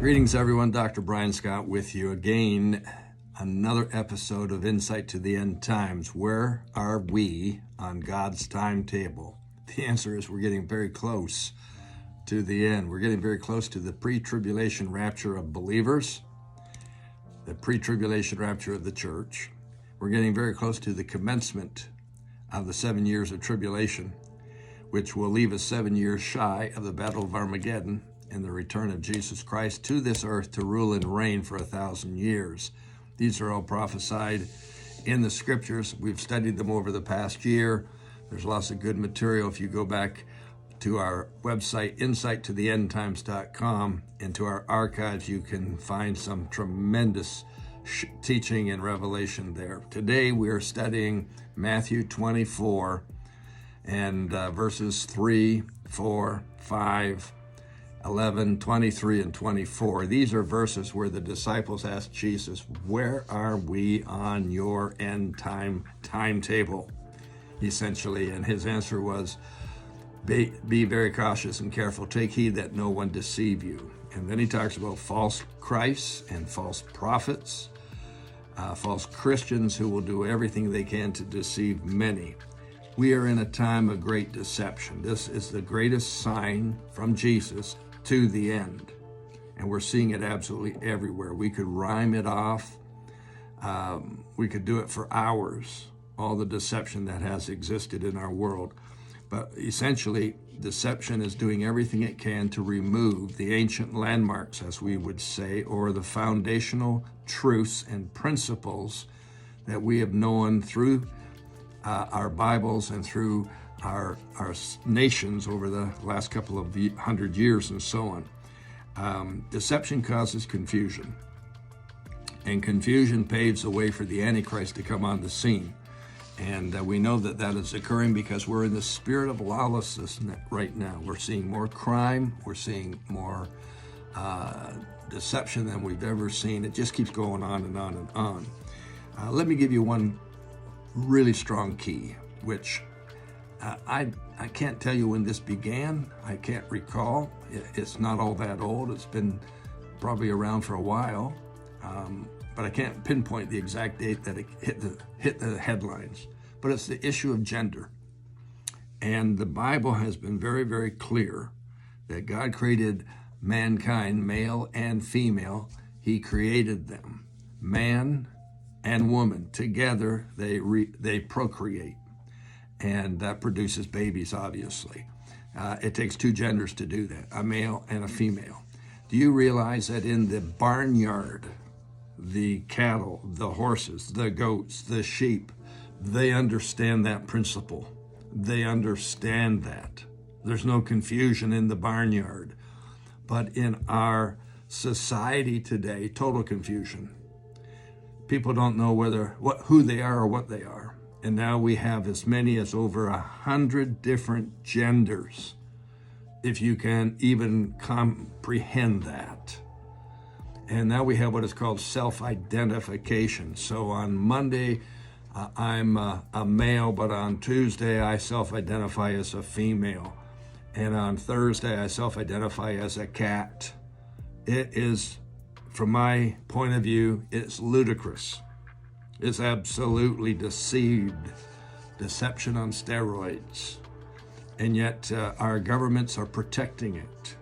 Greetings, everyone. Dr. Brian Scott with you again. Another episode of Insight to the End Times. Where are we on God's timetable? The answer is we're getting very close to the end. We're getting very close to the pre-tribulation rapture of believers, the pre-tribulation rapture of the church. We're getting very close to the commencement of the 7 years of tribulation, which will leave us 7 years shy of the Battle of Armageddon and the return of Jesus Christ to this earth to rule and reign for 1,000 years. These are all prophesied in the scriptures. We've studied them over the past year. There's lots of good material. If you go back to our website, insighttotheendtimes.com, and to our archives, you can find some tremendous teaching and revelation there. Today we are studying Matthew 24 and verses 3, 4, 5, 11, 23, and 24. These are verses where the disciples asked Jesus, where are we on your end time timetable? Essentially, and his answer was, be very cautious and careful. Take heed that no one deceive you. And then he talks about false Christs and false prophets, false Christians who will do everything they can to deceive many. We are in a time of great deception. This is the greatest sign from Jesus to the end. And we're seeing it absolutely everywhere. We could rhyme it off. We could do it for hours, all the deception that has existed in our world. But essentially, deception is doing everything it can to remove the ancient landmarks, as we would say, or the foundational truths and principles that we have known through our Bibles and through our nations over the last couple of 100 years and so on. Deception causes confusion, and confusion paves the way for the Antichrist to come on the scene. And we know that that is occurring because we're in the spirit of lawlessness right now. We're seeing more crime. We're seeing more deception than we've ever seen. It just keeps going on and on and on. Let me give you one really strong key, which I can't tell you when this began. I can't recall. It's not all that old. It's been probably around for a while, but I can't pinpoint the exact date that it hit the headlines. But it's the issue of gender. And the Bible has been very, very clear that God created mankind, male and female. He created them, man and woman. Together, they procreate. And that produces babies, obviously. It takes two genders to do that, a male and a female. Do you realize that in the barnyard, the cattle, the horses, the goats, the sheep, they understand that principle. They understand that. There's no confusion in the barnyard. But in our society today, total confusion. People don't know who they are or what they are. And now we have as many as over 100 different genders, if you can even comprehend that. And now we have what is called self-identification. So on Monday, I'm a male, but on Tuesday, I self-identify as a female. And on Thursday, I self-identify as a cat. It is, from my point of view, it's ludicrous. It's absolutely deception on steroids. And yet our governments are protecting it.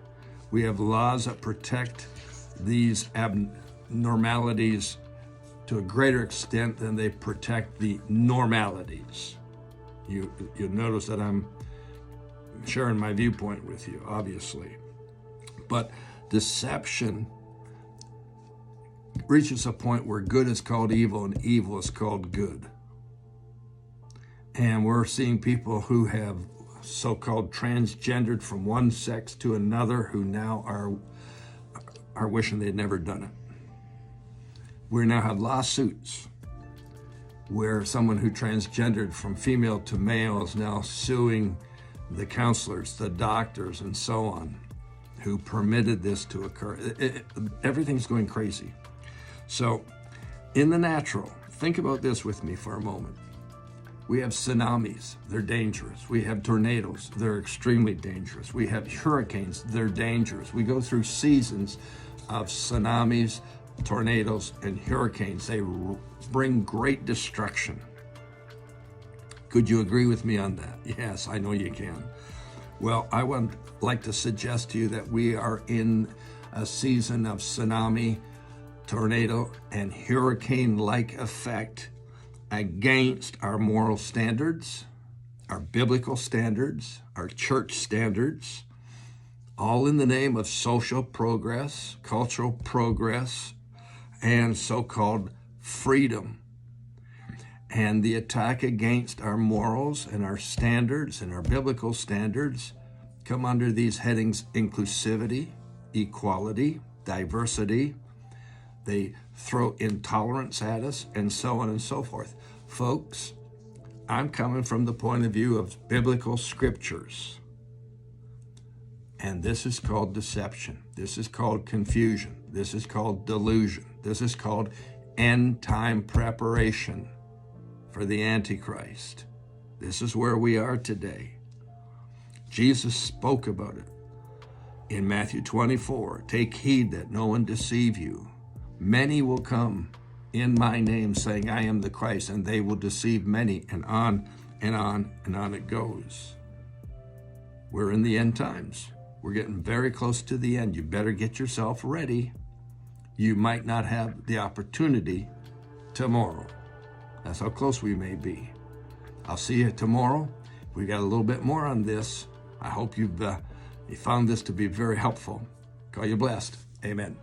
We have laws that protect these abnormalities to a greater extent than they protect the normalities. You'll notice that I'm sharing my viewpoint with you, obviously. But deception reaches a point where good is called evil and evil is called good. And we're seeing people who have so-called transgendered from one sex to another who now are wishing they'd never done it. We now have lawsuits where someone who transgendered from female to male is now suing the counselors, the doctors, and so on, who permitted this to occur. Everything's going crazy. So in the natural, think about this with me for a moment. We have tsunamis, they're dangerous. We have tornadoes, they're extremely dangerous. We have hurricanes, they're dangerous. We go through seasons of tsunamis, tornadoes, and hurricanes. They bring great destruction. Could you agree with me on that? Yes, I know you can. Well, I would like to suggest to you that we are in a season of tsunami, tornado, and hurricane-like effect against our moral standards, our biblical standards, our church standards, all in the name of social progress, cultural progress, and so-called freedom. And the attack against our morals and our standards and our biblical standards come under these headings: inclusivity, equality, diversity. They throw intolerance at us, and so on and so forth. Folks, I'm coming from the point of view of biblical scriptures. And this is called deception. This is called confusion. This is called delusion. This is called end-time preparation for the Antichrist. This is where we are today. Jesus spoke about it in Matthew 24. Take heed that no one deceive you. Many will come in my name saying, I am the Christ, and they will deceive many, and on and on and on it goes. We're in the end times. We're getting very close to the end. You better get yourself ready. You might not have the opportunity tomorrow. That's how close we may be. I'll see you tomorrow. We got a little bit more on this. I hope you found this to be very helpful. Call you blessed. Amen.